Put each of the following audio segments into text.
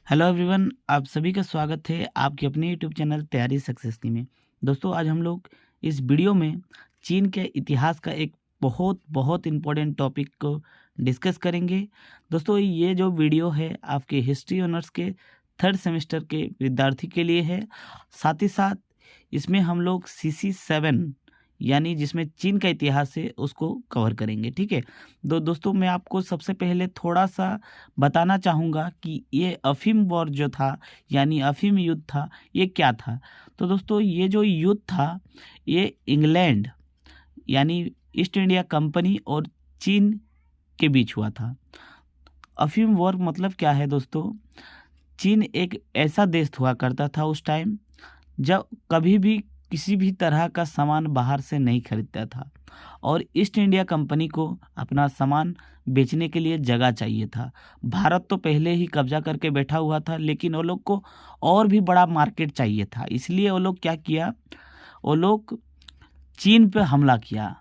Hello everyone, आप सभी का स्वागत है आपके अपने यूट्यूब चैनल तैयारी सक्सेस की में। दोस्तों, आज हम लोग इस वीडियो में चीन के इतिहास का एक बहुत बहुत इम्पोर्टेंट टॉपिक को डिस्कस करेंगे। दोस्तों, ये जो वीडियो है आपके हिस्ट्री ऑनर्स के थर्ड सेमेस्टर के विद्यार्थी के लिए है। साथ ही साथ इसमें हम लोग CC7 यानी जिसमें चीन का इतिहास है उसको कवर करेंगे। ठीक है। दोस्तों, मैं आपको सबसे पहले थोड़ा सा बताना चाहूँगा कि ये अफ़ीम वॉर जो था यानी अफ़ीम युद्ध था, ये क्या था। तो दोस्तों, ये जो युद्ध था ये इंग्लैंड यानी ईस्ट इंडिया कंपनी और चीन के बीच हुआ था। अफ़ीम वॉर मतलब क्या है दोस्तों? चीन एक ऐसा देश हुआ करता था उस टाइम जब कभी भी किसी भी तरह का सामान बाहर से नहीं खरीदता था और ईस्ट इंडिया कंपनी को अपना सामान बेचने के लिए जगह चाहिए था। भारत तो पहले ही कब्जा करके बैठा हुआ था, लेकिन वो लोग को और भी बड़ा मार्केट चाहिए था। इसलिए वो लोग क्या किया, वो लोग चीन पे हमला किया,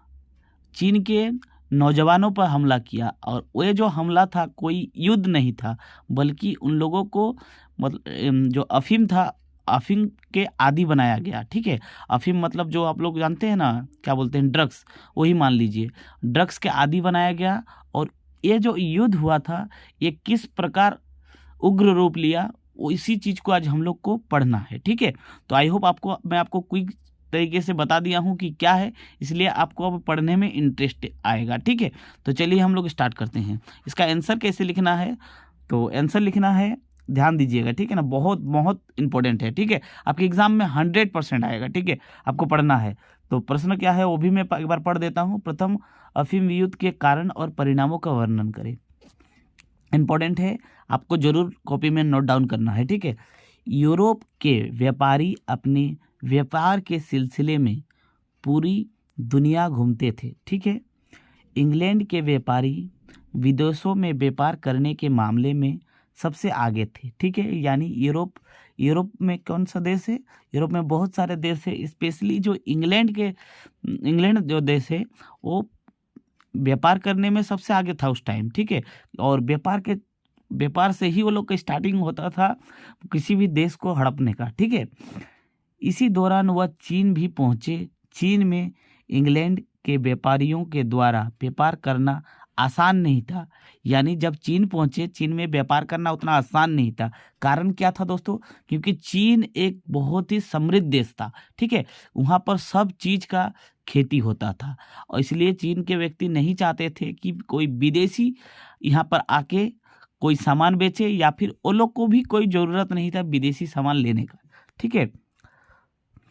चीन के नौजवानों पर हमला किया। और वो जो हमला था कोई युद्ध नहीं था, बल्कि उन लोगों को मतलब जो अफीम था, अफीम के आदी बनाया गया। ठीक है। अफीम मतलब जो आप लोग जानते हैं ना, क्या बोलते हैं, ड्रग्स, वही मान लीजिए, ड्रग्स के आदी बनाया गया। और ये जो युद्ध हुआ था ये किस प्रकार उग्र रूप लिया, वो इसी चीज़ को आज हम लोग को पढ़ना है। ठीक है। तो आई होप मैं आपको क्विक तरीके से बता दिया हूँ कि क्या है, इसलिए आपको अब पढ़ने में इंटरेस्ट आएगा। ठीक है। तो चलिए हम लोग स्टार्ट करते हैं। इसका आंसर कैसे लिखना है, तो आंसर लिखना है, ध्यान दीजिएगा। ठीक है ना, बहुत बहुत इंपॉर्टेंट है। ठीक है। आपके एग्जाम में 100% आएगा। ठीक है। आपको पढ़ना है। तो प्रश्न क्या है वो भी मैं एक बार पढ़ देता हूँ। प्रथम अफीम युद्ध के कारण और परिणामों का वर्णन करें। इंपॉर्टेंट है, आपको जरूर कॉपी में नोट डाउन करना है। ठीक है। यूरोप के व्यापारी अपने व्यापार के सिलसिले में पूरी दुनिया घूमते थे। ठीक है। इंग्लैंड के व्यापारी विदेशों में व्यापार करने के मामले में सबसे आगे थे। ठीक है। यानी यूरोप, यूरोप में कौन सा देश है? यूरोप में बहुत सारे देश है, स्पेशली जो इंग्लैंड जो देश है वो व्यापार करने में सबसे आगे था उस टाइम। ठीक है। और व्यापार से ही वो लोग का स्टार्टिंग होता था किसी भी देश को हड़पने का। ठीक है। इसी दौरान वह चीन भी पहुंचे। चीन में इंग्लैंड के व्यापारियों के द्वारा व्यापार करना आसान नहीं था। यानी जब चीन पहुंचे, चीन में व्यापार करना उतना आसान नहीं था। कारण क्या था दोस्तों? क्योंकि चीन एक बहुत ही समृद्ध देश था। ठीक है। वहाँ पर सब चीज का खेती होता था और इसलिए चीन के व्यक्ति नहीं चाहते थे कि कोई विदेशी यहाँ पर आके कोई सामान बेचे, या फिर वो लोग को भी कोई ज़रूरत नहीं था विदेशी सामान लेने का। ठीक है।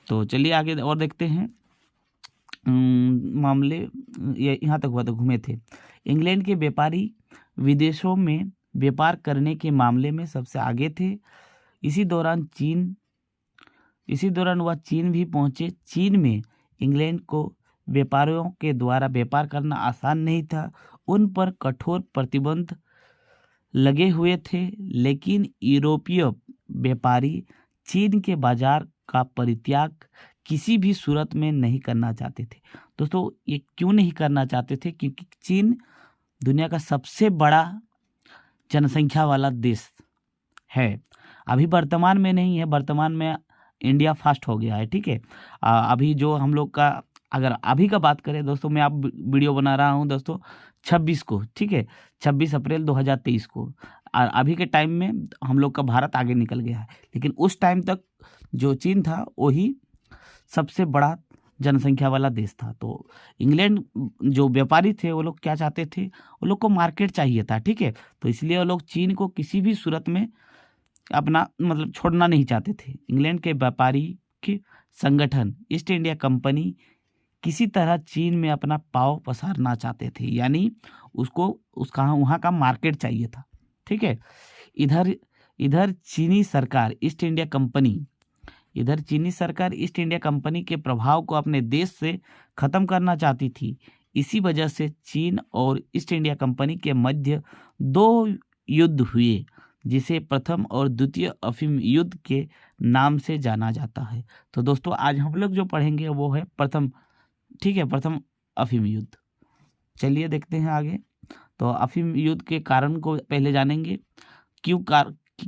तो चलिए आगे और देखते हैं। मामले ये यहाँ तक हुआ तो घूमे थे। इंग्लैंड के व्यापारी विदेशों में व्यापार करने के मामले में सबसे आगे थे। इसी दौरान वह चीन भी पहुंचे। चीन में इंग्लैंड को व्यापारियों के द्वारा व्यापार करना आसान नहीं था। उन पर कठोर प्रतिबंध लगे हुए थे, लेकिन यूरोपीय व्यापारी चीन के बाजार का परित्याग किसी भी सूरत में नहीं करना चाहते थे। दोस्तों, ये क्यों नहीं करना चाहते थे? क्योंकि चीन दुनिया का सबसे बड़ा जनसंख्या वाला देश है। अभी वर्तमान में नहीं है, वर्तमान में इंडिया फास्ट हो गया है। ठीक है। अभी जो हम लोग का, अगर अभी का बात करें दोस्तों, मैं अब वीडियो बना रहा हूँ दोस्तों 26 को। ठीक है। 26 अप्रैल 2023 को। और अभी के टाइम में हम लोग का भारत आगे निकल गया है, लेकिन उस टाइम तक जो चीन था वही सबसे बड़ा जनसंख्या वाला देश था। तो इंग्लैंड जो व्यापारी थे वो लोग क्या चाहते थे, वो लोग को मार्केट चाहिए था। ठीक है। तो इसलिए वो लोग चीन को किसी भी सूरत में अपना मतलब छोड़ना नहीं चाहते थे। इंग्लैंड के व्यापारी के संगठन ईस्ट इंडिया कंपनी किसी तरह चीन में अपना पाँव पसारना चाहते थे, यानी उसको उसका वहाँ का मार्केट चाहिए था। ठीक है। इधर इधर चीनी सरकार ईस्ट इंडिया कंपनी इधर चीनी सरकार ईस्ट इंडिया कंपनी के प्रभाव को अपने देश से खत्म करना चाहती थी। इसी वजह से चीन और ईस्ट इंडिया कंपनी के मध्य दो युद्ध हुए, जिसे प्रथम और द्वितीय अफीम युद्ध के नाम से जाना जाता है। तो दोस्तों, आज हम लोग जो पढ़ेंगे वो है प्रथम, ठीक है, प्रथम अफीम युद्ध। चलिए देखते हैं आगे। तो अफीम युद्ध के कारण को पहले जानेंगे।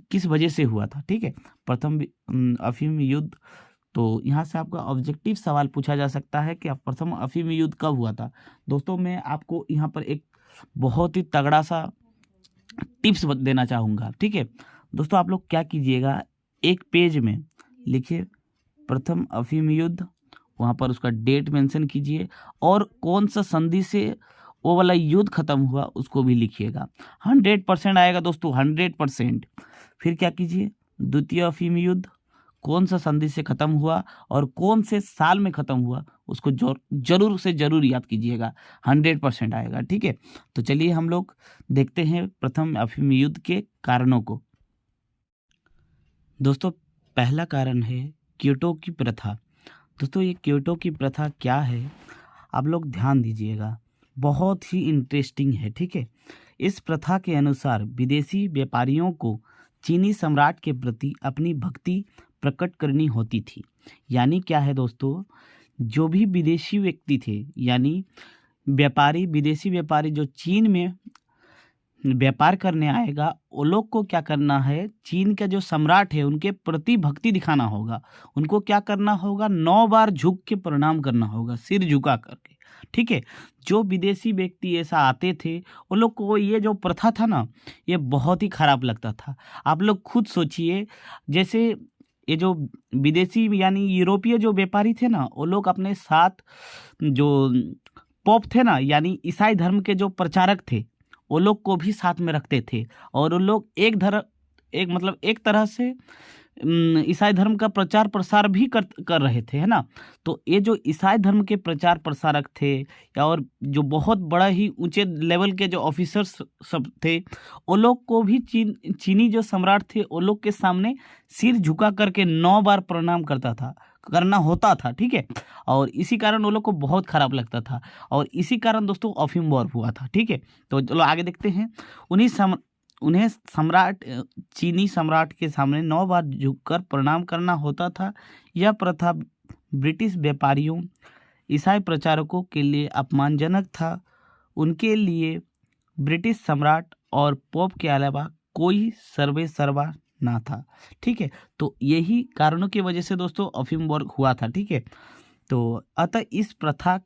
किस वजह से हुआ था। ठीक है, प्रथम अफीम युद्ध, तो यहाँ से आपका ऑब्जेक्टिव सवाल पूछा जा सकता है कि प्रथम अफीम युद्ध कब हुआ था। दोस्तों मैं आपको यहाँ पर एक बहुत ही तगड़ा सा टिप्स देना चाहूँगा। ठीक है दोस्तों, आप लोग क्या कीजिएगा, एक पेज में लिखिए प्रथम अफीम युद्ध, वहाँ पर उसका डेट मेंशन कीजिए और कौन सा संधि से वो वाला युद्ध खत्म हुआ उसको भी लिखिएगा। 100% आएगा दोस्तों, 100%। फिर क्या कीजिए, द्वितीय अफीम युद्ध कौन सा संधि से खत्म हुआ और कौन से साल में खत्म हुआ उसको जरूर से जरूर याद कीजिएगा, 100% आएगा। ठीक है, तो चलिए हम लोग देखते हैं प्रथम अफीम युद्ध के कारणों को। दोस्तों पहला कारण है क्योटो की प्रथा। दोस्तों ये क्योटो की प्रथा क्या है, आप लोग ध्यान दीजिएगा, बहुत ही इंटरेस्टिंग है। ठीक है, इस प्रथा के अनुसार विदेशी व्यापारियों को चीनी सम्राट के प्रति अपनी भक्ति प्रकट करनी होती थी। यानी क्या है दोस्तों, जो भी विदेशी व्यक्ति थे यानी व्यापारी, विदेशी व्यापारी जो चीन में व्यापार करने आएगा, वो लोग को क्या करना है, चीन का जो सम्राट है उनके प्रति भक्ति दिखाना होगा। उनको क्या करना होगा, 9 बार झुक के प्रणाम करना होगा, सिर झुका करके। ठीक है, जो विदेशी व्यक्ति ऐसा आते थे वो लोग को ये जो प्रथा था ना, ये बहुत ही खराब लगता था। आप लोग खुद सोचिए, जैसे ये जो विदेशी यानी यूरोपीय जो व्यापारी थे ना, वो लोग अपने साथ जो पोप थे ना, यानी ईसाई धर्म के जो प्रचारक थे, वो लोग को भी साथ में रखते थे और वो लोग एक तरह से ईसाई धर्म का प्रचार प्रसार भी कर रहे थे, है ना। तो ये जो ईसाई धर्म के प्रचार प्रसारक थे या और जो बहुत बड़ा ही ऊंचे लेवल के जो ऑफिसर्स सब थे, वो लोग को भी चीनी जो सम्राट थे वो लोग के सामने सिर झुका करके 9 बार प्रणाम करना होता था। ठीक है, और इसी कारण वो लोग को बहुत खराब लगता था और इसी कारण दोस्तों अफीम वॉर हुआ था। ठीक है, तो चलो आगे देखते हैं। उन्हें चीनी सम्राट के सामने 9 बार झुककर प्रणाम करना होता था। यह प्रथा ब्रिटिश व्यापारियों, ईसाई प्रचारकों के लिए अपमानजनक था। उनके लिए ब्रिटिश सम्राट और पोप के अलावा कोई सर्वेसर्वा ना था। ठीक है, तो यही कारणों की वजह से दोस्तों अफीम वॉर हुआ था। ठीक है, तो अतः इस प्रथा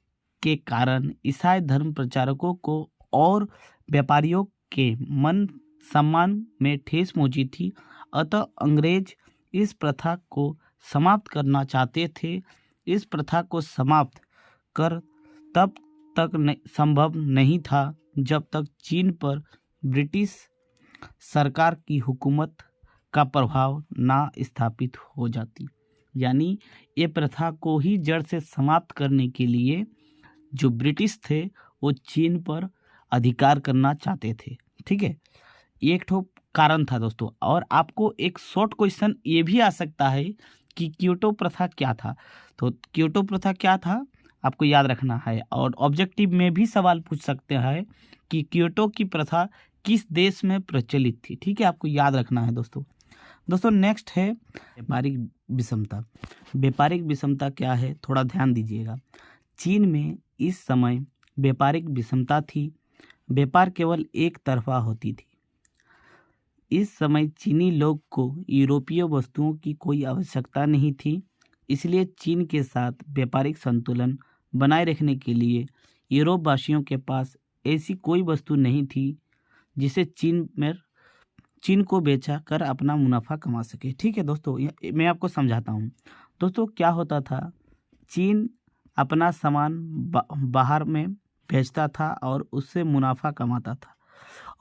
के कारण ईसाई धर्म प्रचारकों को और व्यापारियों के मन सम्मान में ठेस पहुंची थी। अतः अंग्रेज इस प्रथा को समाप्त करना चाहते थे। इस प्रथा को समाप्त कर तब तक संभव नहीं था जब तक चीन पर ब्रिटिश सरकार की हुकूमत का प्रभाव ना स्थापित हो जाती। यानी ये प्रथा को ही जड़ से समाप्त करने के लिए जो ब्रिटिश थे वो चीन पर अधिकार करना चाहते थे। ठीक है, ये एक ठो कारण था दोस्तों। और आपको एक शॉर्ट क्वेश्चन ये भी आ सकता है कि क्योटो प्रथा क्या था। तो क्योटो प्रथा क्या था आपको याद रखना है, और ऑब्जेक्टिव में भी सवाल पूछ सकते हैं कि क्योटो की प्रथा किस देश में प्रचलित थी। ठीक है, आपको याद रखना है दोस्तों नेक्स्ट है व्यापारिक विषमता। व्यापारिक विषमता क्या है, थोड़ा ध्यान दीजिएगा। चीन में इस समय व्यापारिक विषमता थी। व्यापार केवल एक तरफा होती थी। इस समय चीनी लोग को यूरोपीय वस्तुओं की कोई आवश्यकता नहीं थी, इसलिए चीन के साथ व्यापारिक संतुलन बनाए रखने के लिए यूरोप वासियों के पास ऐसी कोई वस्तु नहीं थी जिसे चीन को बेचा कर अपना मुनाफा कमा सके। ठीक है दोस्तों, मैं आपको समझाता हूँ। दोस्तों क्या होता था, चीन अपना सामान बाहर में बेचता था और उससे मुनाफा कमाता था,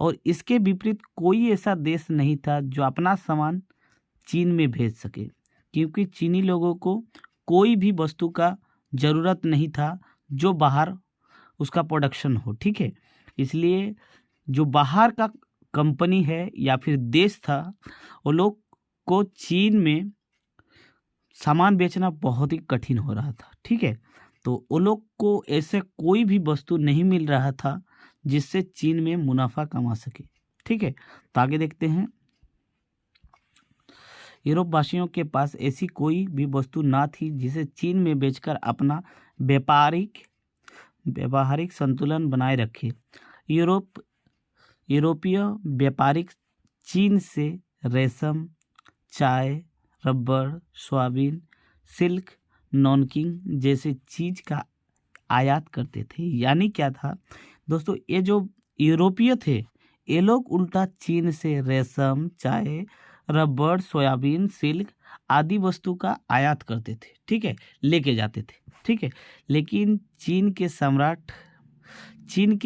और इसके विपरीत कोई ऐसा देश नहीं था जो अपना सामान चीन में भेज सके, क्योंकि चीनी लोगों को कोई भी वस्तु का ज़रूरत नहीं था जो बाहर उसका प्रोडक्शन हो। ठीक है, इसलिए जो बाहर का कंपनी है या फिर देश था, वो लोग को चीन में सामान बेचना बहुत ही कठिन हो रहा था। ठीक है, तो वो लोग को ऐसे कोई भी वस्तु नहीं मिल रहा था जिससे चीन में मुनाफा कमा सके। ठीक है, तो आगे देखते हैं। यूरोप वासियों के पास ऐसी कोई भी वस्तु ना थी जिसे चीन में बेचकर अपना व्यापारिक संतुलन बनाए रखे। यूरोपीय व्यापारिक चीन से रेशम, चाय, रबर, सोयाबीन, सिल्क, नॉनकिंग जैसे चीज का आयात करते थे। यानी क्या था दोस्तों, ये जो यूरोपीय थे, ये लोग उल्टा चीन से रेशम, चाय, रबर, सोयाबीन, सिल्क आदि वस्तु का आयात करते थे, ठीक है, लेके जाते थे, ठीक है। लेकिन चीन के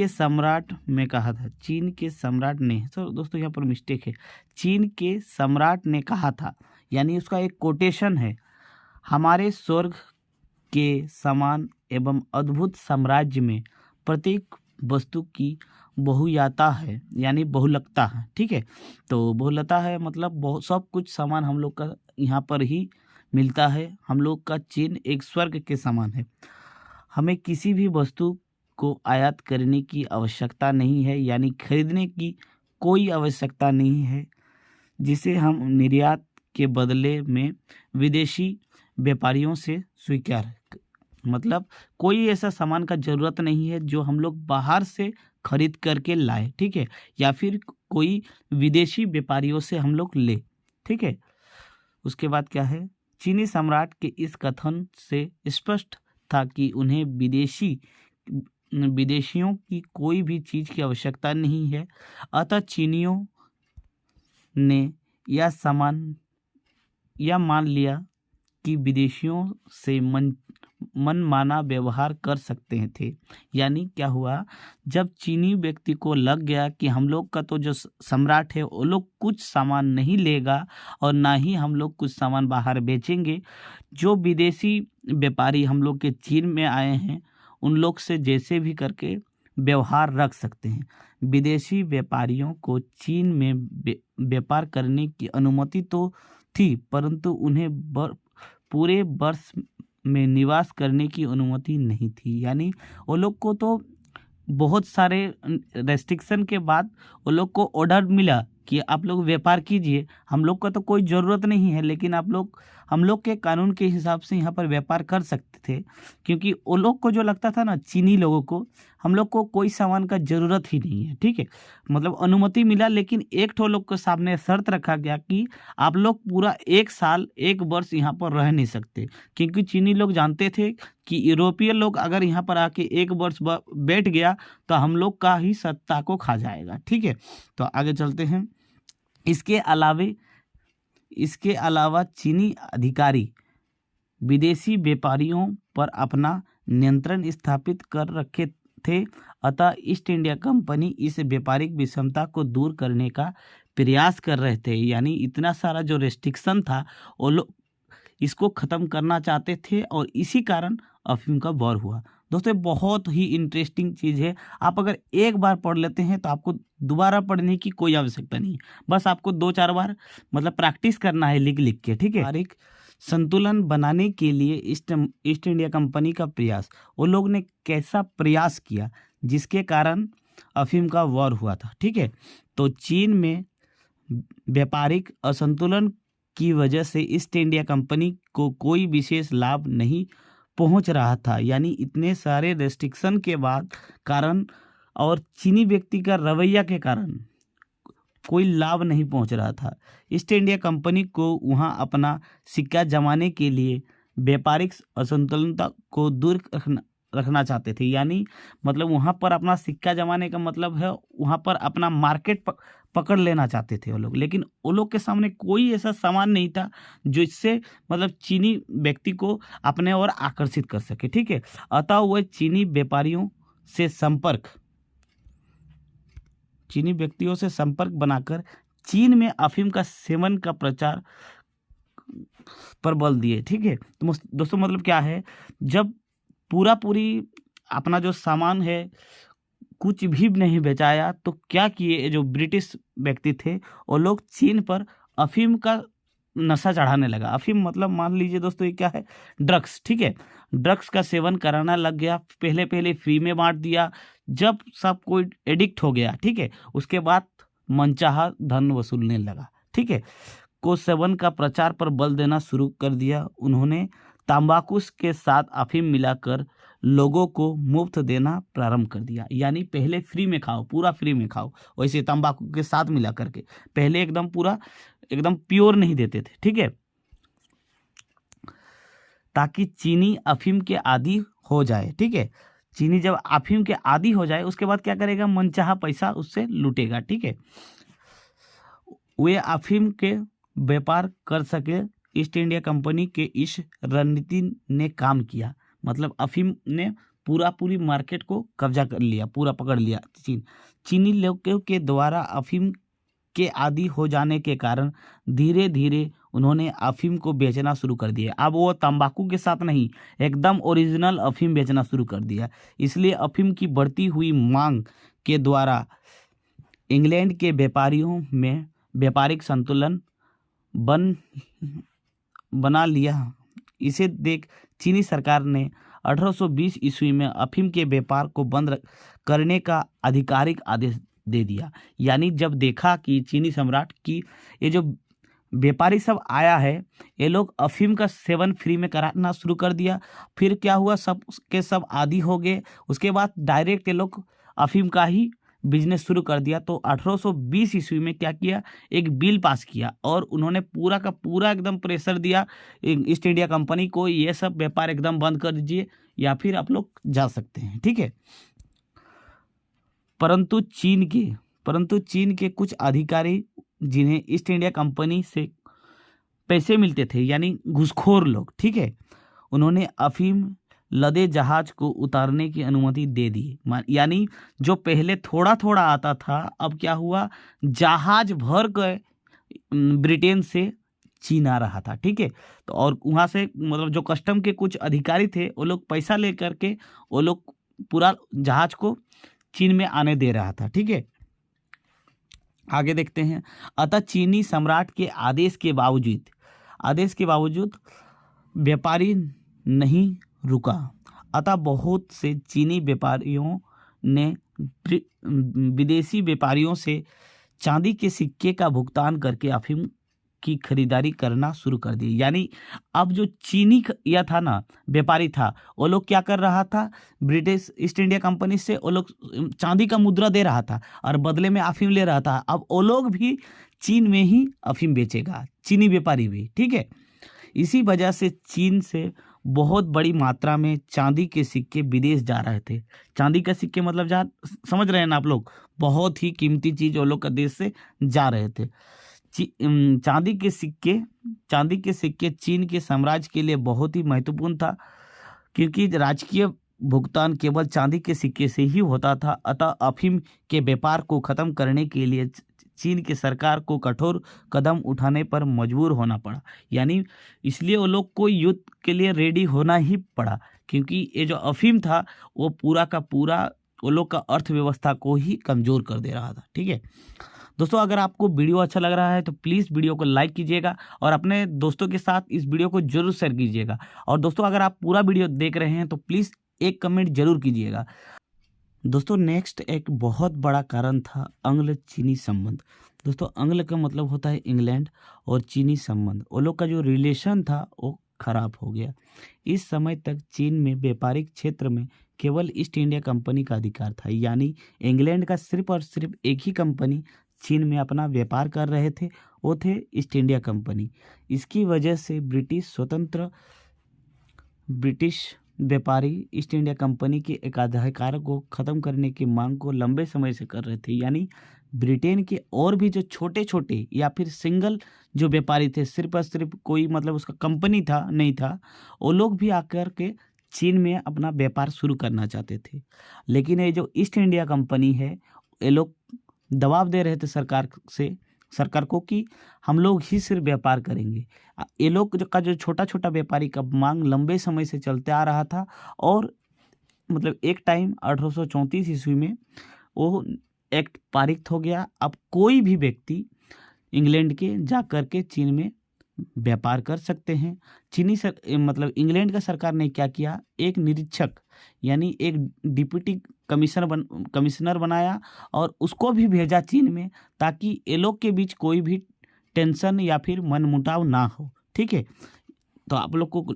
सम्राट में कहा था, चीन के सम्राट ने, तो दोस्तों यहाँ पर मिस्टेक है, चीन के सम्राट ने कहा था, यानी उसका एक कोटेशन है, हमारे स्वर्ग के समान एवं अद्भुत साम्राज्य में प्रत्येक वस्तु की बहुयाता है, यानी बहुलकता है, ठीक है। तो बहुलता है मतलब बहुत सब कुछ सामान हम लोग का यहाँ पर ही मिलता है। हम लोग का चीन एक स्वर्ग के समान है। हमें किसी भी वस्तु को आयात करने की आवश्यकता नहीं है, यानी खरीदने की कोई आवश्यकता नहीं है, जिसे हम निर्यात के बदले में विदेशी व्यापारियों से स्वीकार, मतलब कोई ऐसा सामान का ज़रूरत नहीं है जो हम लोग बाहर से खरीद करके लाए, ठीक है, या फिर कोई विदेशी व्यापारियों से हम लोग ले, ठीक है। उसके बाद क्या है, चीनी सम्राट के इस कथन से स्पष्ट था कि उन्हें विदेशियों की कोई भी चीज़ की आवश्यकता नहीं है। अतः चीनियों ने यह मान लिया कि विदेशियों से मनमाना व्यवहार कर सकते थे। यानी क्या हुआ, जब चीनी व्यक्ति को लग गया कि हम लोग का तो जो सम्राट है वो लोग कुछ सामान नहीं लेगा और ना ही हम लोग कुछ सामान बाहर बेचेंगे, जो विदेशी व्यापारी हम लोग के चीन में आए हैं उन लोग से जैसे भी करके व्यवहार रख सकते हैं। विदेशी व्यापारियों को चीन में व्यापार करने की अनुमति तो थी, परंतु उन्हें पूरे वर्ष में निवास करने की अनुमति नहीं थी। यानी वो लोग को तो बहुत सारे रेस्ट्रिक्शन के बाद वो लोग को ऑर्डर मिला कि आप लोग व्यापार कीजिए, हम लोग का तो कोई ज़रूरत नहीं है, लेकिन हम लोग के कानून के हिसाब से यहाँ पर व्यापार कर सकते थे, क्योंकि वो लोग को जो लगता था ना, चीनी लोगों को, हम लोग को कोई सामान का ज़रूरत ही नहीं है, ठीक है, मतलब अनुमति मिला। लेकिन एक ठो लोग के सामने शर्त रखा गया कि आप लोग पूरा 1 साल 1 वर्ष यहाँ पर रह नहीं सकते, क्योंकि चीनी लोग जानते थे कि यूरोपीय लोग अगर यहाँ पर आके 1 वर्ष बैठ गया तो हम लोग का ही सत्ता को खा जाएगा, ठीक है। तो आगे चलते हैं। इसके अलावा चीनी अधिकारी विदेशी व्यापारियों पर अपना नियंत्रण स्थापित कर रखे थे। अतः ईस्ट इंडिया कंपनी इस व्यापारिक विषमता को दूर करने का प्रयास कर रहे थे। यानी इतना सारा जो रेस्ट्रिक्शन था वो लोग इसको ख़त्म करना चाहते थे और इसी कारण अफीम का वॉर हुआ। दोस्तों बहुत ही इंटरेस्टिंग चीज़ है, आप अगर एक बार पढ़ लेते हैं तो आपको दोबारा पढ़ने की कोई आवश्यकता नहीं है, बस आपको 2-4 बार मतलब प्रैक्टिस करना है लिख के, ठीक है। एक संतुलन बनाने के लिए ईस्ट इंडिया कंपनी का प्रयास, वो लोग ने कैसा प्रयास किया जिसके कारण अफीम का वॉर हुआ था, ठीक है। तो चीन में व्यापारिक असंतुलन की वजह से ईस्ट इंडिया कंपनी को कोई विशेष लाभ नहीं पहुंच रहा था। यानी इतने सारे रेस्ट्रिक्शन के कारण और चीनी व्यक्ति का रवैया के कारण कोई लाभ नहीं पहुंच रहा था। ईस्ट इंडिया कंपनी को वहां अपना सिक्का जमाने के लिए व्यापारिक असंतुलनता को दूर रखना चाहते थे। यानी मतलब वहाँ पर अपना सिक्का जमाने का मतलब है वहाँ पर अपना मार्केट पकड़ लेना चाहते थे वो लोग, लेकिन वो लोग के सामने कोई ऐसा सामान नहीं था जो इससे मतलब चीनी व्यक्ति को अपने ओर आकर्षित कर सके, ठीक है। अतः वह चीनी व्यक्तियों से संपर्क बनाकर चीन में अफीम का सेवन का प्रचार पर बल दिए, ठीक है। तो दोस्तों मतलब क्या है, जब पूरी अपना जो सामान है कुछ भी नहीं बेचाया तो क्या किए जो ब्रिटिश व्यक्ति थे वो लोग चीन पर अफीम का नशा चढ़ाने लगा। अफीम मतलब मान लीजिए दोस्तों ये क्या है, ड्रग्स, ठीक है। ड्रग्स का सेवन कराना लग गया, पहले फ्री में बांट दिया, जब सब कोई एडिक्ट हो गया, ठीक है, उसके बाद मनचाहा धन वसूलने लगा, ठीक है, को सेवन का प्रचार पर बल देना शुरू कर दिया। उन्होंने तंबाकू के साथ अफीम मिलाकर लोगों को मुफ्त देना प्रारंभ कर दिया। यानी पहले फ्री में खाओ, पूरा फ्री में खाओ, वैसे तंबाकू के साथ मिला करके पहले एकदम पूरा एकदम प्योर नहीं देते थे, ठीक है, ताकि चीनी अफीम के आदी हो जाए, ठीक है। चीनी जब अफीम के आदी हो जाए उसके बाद क्या करेगा, मनचाहा पैसा उससे लूटेगा, ठीक है। वे अफीम के व्यापार कर सके, ईस्ट इंडिया कंपनी के इस रणनीति ने काम किया। मतलब अफीम ने पूरी मार्केट को कब्जा कर लिया, पूरा पकड़ लिया। चीनी लोगों के द्वारा अफीम के आदी हो जाने के कारण धीरे धीरे उन्होंने अफीम को बेचना शुरू कर दिया। अब वो तंबाकू के साथ नहीं, एकदम ओरिजिनल अफीम बेचना शुरू कर दिया। इसलिए अफीम की बढ़ती हुई मांग के द्वारा इंग्लैंड के व्यापारियों में व्यापारिक संतुलन बना लिया। इसे देख चीनी सरकार ने 1820 ईस्वी में अफीम के व्यापार को बंद करने का आधिकारिक आदेश दे दिया। यानी जब देखा कि चीनी सम्राट की ये जो व्यापारी सब आया है, ये लोग अफीम का सेवन फ्री में कराना शुरू कर दिया। फिर क्या हुआ, सब के सब आदी हो गए। उसके बाद डायरेक्ट ये लोग अफीम का ही बिजनेस शुरू कर दिया। तो 1820 ईस्वी में क्या किया, एक बिल पास किया और उन्होंने पूरा का पूरा एकदम प्रेशर दिया ईस्ट इंडिया कंपनी को, ये सब व्यापार एकदम बंद कर दीजिए या फिर आप लोग जा सकते हैं, ठीक है। परंतु चीन के कुछ अधिकारी, जिन्हें ईस्ट इंडिया कंपनी से पैसे मिलते थे, यानी घूसखोर लोग, ठीक है, उन्होंने अफीम लदे जहाज को उतारने की अनुमति दे दी। यानी जो पहले थोड़ा थोड़ा आता था, अब क्या हुआ, जहाज भर के ब्रिटेन से चीन आ रहा था, ठीक है। तो और वहाँ से मतलब जो कस्टम के कुछ अधिकारी थे, वो लोग पैसा ले करके वो लोग पूरा जहाज को चीन में आने दे रहा था, ठीक है। आगे देखते हैं। अतः चीनी सम्राट के आदेश के बावजूद व्यापारी नहीं रुका। अतः बहुत से चीनी व्यापारियों ने विदेशी व्यापारियों से चांदी के सिक्के का भुगतान करके अफीम की खरीदारी करना शुरू कर दी। यानी अब जो चीनी या था ना, व्यापारी था, वो लोग क्या कर रहा था, ब्रिटिश ईस्ट इंडिया कंपनी से वो लोग चांदी का मुद्रा दे रहा था और बदले में अफीम ले रहा था। अब वो लोग भी चीन में ही अफीम बेचेगा, चीनी व्यापारी भी, ठीक है। इसी वजह से चीन से बहुत बड़ी मात्रा में चांदी के सिक्के विदेश जा रहे थे। चांदी के सिक्के मतलब समझ रहे हैं ना आप लोग, बहुत ही कीमती चीज वो लोग का देश से जा रहे थे। चांदी के सिक्के चीन के साम्राज्य के लिए बहुत ही महत्वपूर्ण था, क्योंकि राजकीय भुगतान केवल चांदी के सिक्के से ही होता था। अतः अफीम के व्यापार को खत्म करने के लिए चीन की सरकार को कठोर कदम उठाने पर मजबूर होना पड़ा। यानी इसलिए वो लोग को युद्ध के लिए रेडी होना ही पड़ा, क्योंकि ये जो अफीम था वो पूरा का पूरा वो लोग का अर्थव्यवस्था को ही कमज़ोर कर दे रहा था, ठीक है। दोस्तों, अगर आपको वीडियो अच्छा लग रहा है तो प्लीज़ वीडियो को लाइक कीजिएगा और अपने दोस्तों के साथ इस वीडियो को जरूर शेयर कीजिएगा। और दोस्तों, अगर आप पूरा वीडियो देख रहे हैं तो प्लीज़ एक कमेंट जरूर कीजिएगा। दोस्तों, नेक्स्ट एक बहुत बड़ा कारण था अंग्ल चीनी संबंध। दोस्तों, अंग्ल का मतलब होता है इंग्लैंड, और चीनी संबंध, वो लोग का जो रिलेशन था वो खराब हो गया। इस समय तक चीन में व्यापारिक क्षेत्र में केवल ईस्ट इंडिया कंपनी का अधिकार था। यानी इंग्लैंड का सिर्फ और सिर्फ एक ही कंपनी चीन में अपना व्यापार कर रहे थे, वो थे ईस्ट इंडिया कंपनी। इसकी वजह से ब्रिटिश व्यापारी ईस्ट इंडिया कंपनी के एकाधिकार को खत्म करने की मांग को लंबे समय से कर रहे थे। यानी ब्रिटेन के और भी जो छोटे छोटे या फिर सिंगल जो व्यापारी थे, सिर्फ और सिर्फ कोई मतलब उसका कंपनी था नहीं था, वो लोग भी आकर के चीन में अपना व्यापार शुरू करना चाहते थे। लेकिन ये जो ईस्ट इंडिया कंपनी है, ये लोग दबाव दे रहे थे सरकार को कि हम लोग ही सिर्फ व्यापार करेंगे। ये लोग का जो छोटा छोटा व्यापारी का मांग लंबे समय से चलते आ रहा था, और मतलब एक टाइम 1834 ईस्वी में वो एक्ट पारित हो गया। अब कोई भी व्यक्ति इंग्लैंड के जा कर के चीन में व्यापार कर सकते हैं। मतलब इंग्लैंड का सरकार ने क्या किया, एक निरीक्षक यानी एक डिप्टी कमिश्नर बनाया और उसको भी भेजा चीन में, ताकि ये लोग के बीच कोई भी टेंशन या फिर मनमुटाव ना हो, ठीक है। तो आप लोग को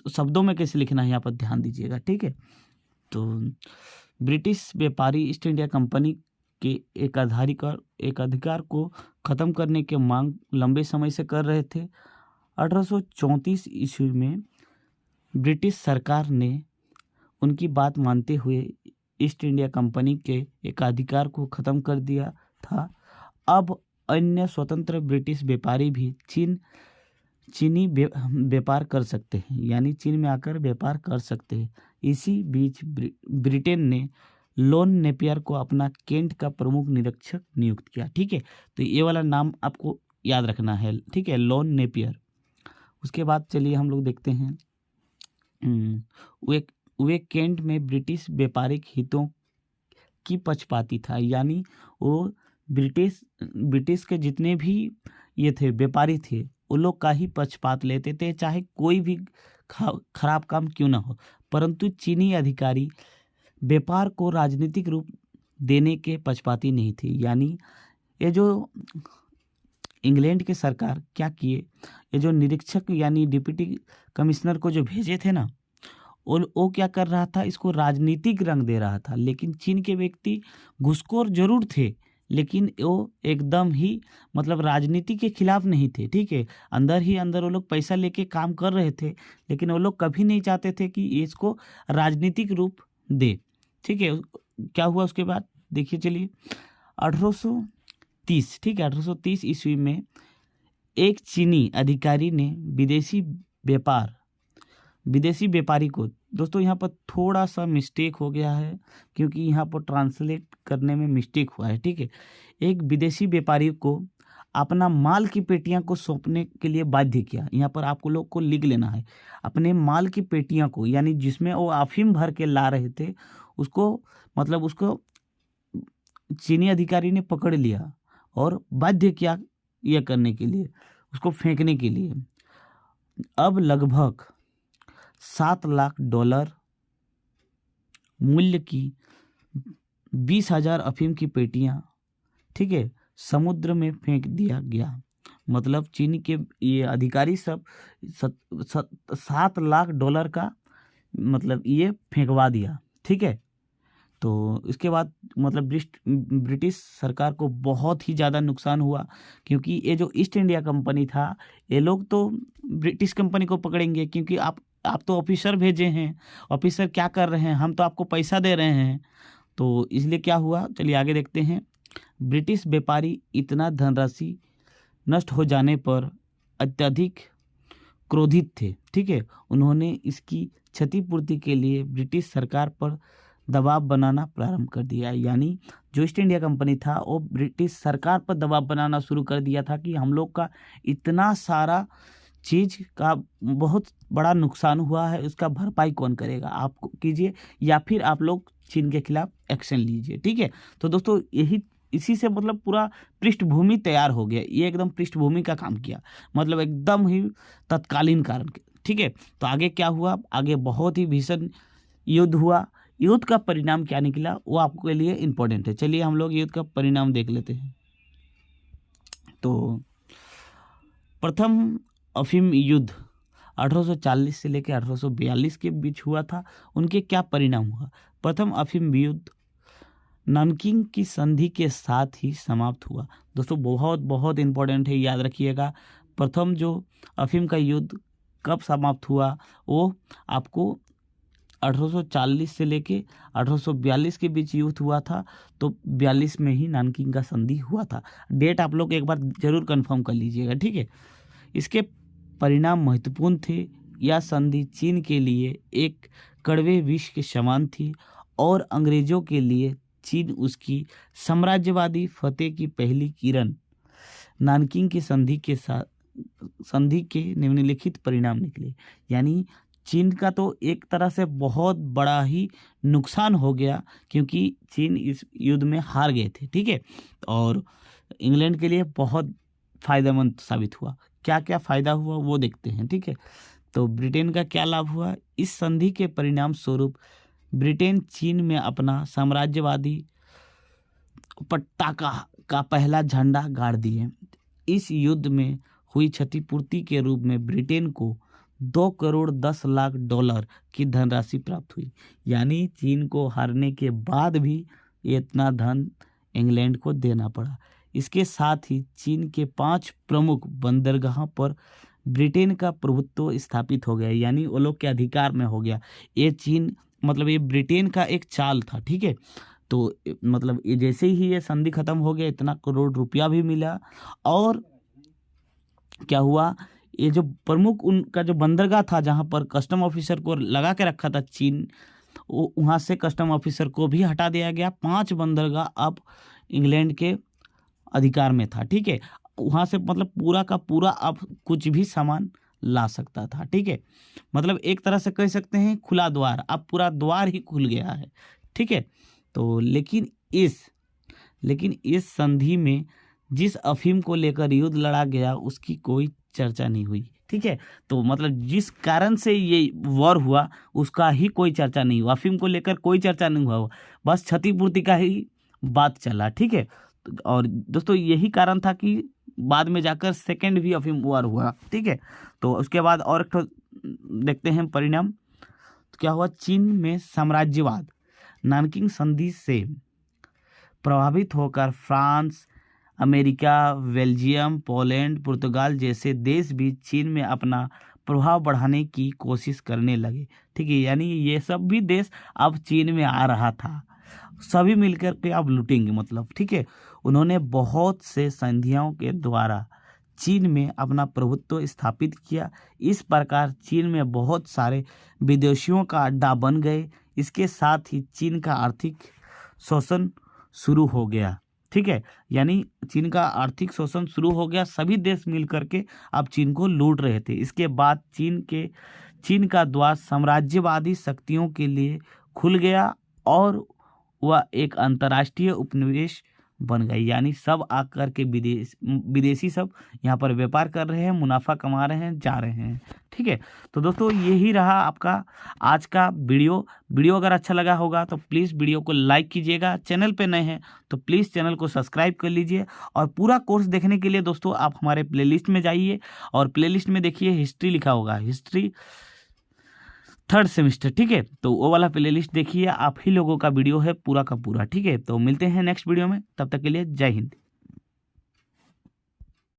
शब्दों में कैसे लिखना है यहाँ पर ध्यान दीजिएगा, ठीक है। तो ब्रिटिश व्यापारी ईस्ट इंडिया कंपनी के एकाधिकार को ख़त्म करने की मांग लंबे समय से कर रहे थे। 1834 ईस्वी में ब्रिटिश सरकार ने उनकी बात मानते हुए ईस्ट इंडिया कंपनी के एकाधिकार को ख़त्म कर दिया था। अब अन्य स्वतंत्र ब्रिटिश व्यापारी भी चीनी व्यापार कर सकते हैं, यानी चीन में आकर व्यापार कर सकते हैं। इसी बीच ब्रिटेन ने लॉन नेपियर को अपना कैंट का प्रमुख निरीक्षक नियुक्त किया। ठीक है, तो ये वाला नाम आपको याद रखना है। ठीक है, लॉन नेपियर। उसके बाद चलिए हम लोग देखते हैं, वे कैंट में ब्रिटिश व्यापारिक हितों की पक्षपाती था, यानी वो ब्रिटिश के जितने भी ये थे व्यापारी थे वो लोग का ही पक्षपात लेते थे, चाहे कोई भी खराब काम क्यों ना हो। परंतु चीनी अधिकारी व्यापार को राजनीतिक रूप देने के पक्षपाती नहीं थे। यानी ये जो इंग्लैंड की सरकार क्या किए, ये जो निरीक्षक यानी डिप्टी कमिश्नर को जो भेजे थे ना, वो क्या कर रहा था, इसको राजनीतिक रंग दे रहा था। लेकिन चीन के व्यक्ति घुसखोर जरूर थे, लेकिन वो एकदम ही मतलब राजनीति के खिलाफ नहीं थे। ठीक है, अंदर ही अंदर वो लोग पैसा लेके काम कर रहे थे, लेकिन वो लोग कभी नहीं चाहते थे कि इसको राजनीतिक रूप दे। ठीक है, क्या हुआ उसके बाद देखिए, चलिए 1830, ठीक है, 1830 ईस्वी में एक चीनी अधिकारी ने विदेशी व्यापारी को, दोस्तों यहाँ पर थोड़ा सा मिस्टेक हो गया है क्योंकि यहाँ पर ट्रांसलेट करने में मिस्टेक हुआ है। ठीक है, एक विदेशी व्यापारी को अपना माल की पेटियां को सौंपने के लिए बाध्य किया। यहाँ पर आपको लोग को लिख लेना है, अपने माल की पेटियां को, यानी जिसमें वो अफीम भर के ला रहे थे, उसको चीनी अधिकारी ने पकड़ लिया और बाध्य किया यह करने के लिए, उसको फेंकने के लिए। अब लगभग $7 लाख मूल्य की 20,000 अफीम की पेटियां, ठीक है, समुद्र में फेंक दिया गया। मतलब चीनी के ये अधिकारी सब $7 लाख का मतलब ये फेंकवा दिया। ठीक है, तो इसके बाद मतलब ब्रिटिश सरकार को बहुत ही ज़्यादा नुकसान हुआ, क्योंकि ये जो ईस्ट इंडिया कंपनी था, ये लोग तो ब्रिटिश कंपनी को पकड़ेंगे, क्योंकि आप तो ऑफिसर भेजे हैं, ऑफिसर क्या कर रहे हैं, हम तो आपको पैसा दे रहे हैं। तो इसलिए क्या हुआ, चलिए आगे देखते हैं। ब्रिटिश व्यापारी इतना धनराशि नष्ट हो जाने पर अत्यधिक क्रोधित थे। ठीक है, उन्होंने इसकी क्षतिपूर्ति के लिए ब्रिटिश सरकार पर दबाव बनाना प्रारंभ कर दिया। यानी जो ईस्ट इंडिया कंपनी था वो ब्रिटिश सरकार पर दबाव बनाना शुरू कर दिया था कि हम लोग का इतना सारा चीज़ का बहुत बड़ा नुकसान हुआ है, उसका भरपाई कौन करेगा, आप कीजिए या फिर आप लोग चीन के खिलाफ एक्शन लीजिए। ठीक है, तो दोस्तों इसी से मतलब पूरा पृष्ठभूमि तैयार हो गया, ये एकदम पृष्ठभूमि का काम किया, मतलब एकदम ही तत्कालीन कारण। ठीक है, तो आगे क्या हुआ, आगे बहुत ही भीषण युद्ध हुआ। युद्ध का परिणाम क्या निकला वो आपके लिए इम्पोर्टेंट है। चलिए हम लोग युद्ध का परिणाम देख लेते हैं। तो प्रथम अफीम युद्ध 1840 से लेकर 1842 के बीच हुआ था। उनके क्या परिणाम हुआ, प्रथम अफीम युद्ध नानकिंग की संधि के साथ ही समाप्त हुआ। दोस्तों बहुत बहुत इम्पोर्टेंट है, याद रखिएगा। प्रथम जो अफीम का युद्ध कब समाप्त हुआ, वो आपको 1840 से लेके 1842 के बीच युद्ध हुआ था। तो 42 में ही नानकिंग का संधि हुआ था। डेट आप लोग एक बार जरूर कंफर्म कर लीजिएगा। ठीक है, इसके परिणाम महत्वपूर्ण थे। यह संधि चीन के लिए एक कड़वे विष के समान थी और अंग्रेजों के लिए चीन उसकी साम्राज्यवादी फतेह की पहली किरण। नानकिंग की संधि के निम्नलिखित परिणाम निकले। यानी चीन का तो एक तरह से बहुत बड़ा ही नुकसान हो गया, क्योंकि चीन इस युद्ध में हार गए थे। ठीक है, और इंग्लैंड के लिए बहुत फायदेमंद साबित हुआ। क्या क्या फायदा हुआ वो देखते हैं। ठीक है, तो ब्रिटेन का क्या लाभ हुआ, इस संधि के परिणाम स्वरूप ब्रिटेन चीन में अपना साम्राज्यवादी पताका का पहला झंडा गाड़ दिए। इस युद्ध में हुई क्षतिपूर्ति के रूप में ब्रिटेन को $2.10 लाख की धनराशि प्राप्त हुई। यानी चीन को हारने के बाद भी इतना धन इंग्लैंड को देना पड़ा। इसके साथ ही चीन के 5 प्रमुख बंदरगाहों पर ब्रिटेन का प्रभुत्व स्थापित हो गया, यानी वो लोग के अधिकार में हो गया। ये चीन मतलब ये ब्रिटेन का एक चाल था, ठीक है। तो मतलब ये जैसे ही ये संधि खत्म हो गया, इतना करोड़ रुपया भी मिला, और क्या हुआ, ये जो प्रमुख उनका जो बंदरगाह था जहाँ पर कस्टम ऑफिसर को लगा के रखा था चीन, वो वहाँ से कस्टम ऑफिसर को भी हटा दिया गया। 5 बंदरगाह अब इंग्लैंड के अधिकार में था, ठीक है। वहाँ से मतलब पूरा का पूरा अब कुछ भी सामान ला सकता था, ठीक है। मतलब एक तरह से कह सकते हैं खुला द्वार, अब पूरा द्वार ही खुल गया है, ठीक है। तो लेकिन इस संधि में जिस अफीम को लेकर युद्ध लड़ा गया उसकी कोई चर्चा नहीं हुई, ठीक है। तो मतलब जिस कारण से ये वॉर हुआ उसका ही कोई चर्चा नहीं हुआ, अफीम को लेकर कोई चर्चा नहीं हुआ, बस क्षतिपूर्ति का ही बात चला, ठीक है। और दोस्तों यही कारण था कि बाद में जाकर सेकेंड भी अफीम वॉर हुआ, ठीक है। तो उसके बाद और एक ठो देखते हैं परिणाम। तो क्या हुआ, चीन में साम्राज्यवाद, नानकिंग संधि से प्रभावित होकर फ्रांस, अमेरिका, बेल्जियम, पोलैंड, पुर्तगाल जैसे देश भी चीन में अपना प्रभाव बढ़ाने की कोशिश करने लगे, ठीक है। यानी ये सब भी देश अब चीन में आ रहा था, सभी मिलकर के अब लूटेंगे मतलब, ठीक है। उन्होंने बहुत से संधियों के द्वारा चीन में अपना प्रभुत्व स्थापित किया। इस प्रकार चीन में बहुत सारे विदेशियों का अड्डा बन गए। इसके साथ ही चीन का आर्थिक शोषण शुरू हो गया, ठीक है। यानी चीन का आर्थिक शोषण शुरू हो गया, सभी देश मिल करके अब चीन को लूट रहे थे। इसके बाद चीन का द्वार साम्राज्यवादी शक्तियों के लिए खुल गया और वह एक अंतर्राष्ट्रीय उपनिवेश बन गई। यानी सब आकर के विदेशी सब यहाँ पर व्यापार कर रहे हैं, मुनाफा कमा रहे हैं, जा रहे हैं, ठीक है। तो दोस्तों यही रहा आपका आज का वीडियो अगर अच्छा लगा होगा तो प्लीज़ वीडियो को लाइक कीजिएगा। चैनल पे नए हैं तो प्लीज़ चैनल को सब्सक्राइब कर लीजिए। और पूरा कोर्स देखने के लिए दोस्तों आप हमारे प्लेलिस्ट में जाइए और प्लेलिस्ट में देखिए हिस्ट्री लिखा होगा, हिस्ट्री 3rd सेमेस्टर, ठीक है। तो वो वाला प्लेलिस्ट देखिए, आप ही लोगों का वीडियो है पूरा का पूरा, ठीक है। तो मिलते हैं नेक्स्ट वीडियो में, तब तक के लिए जय हिंद।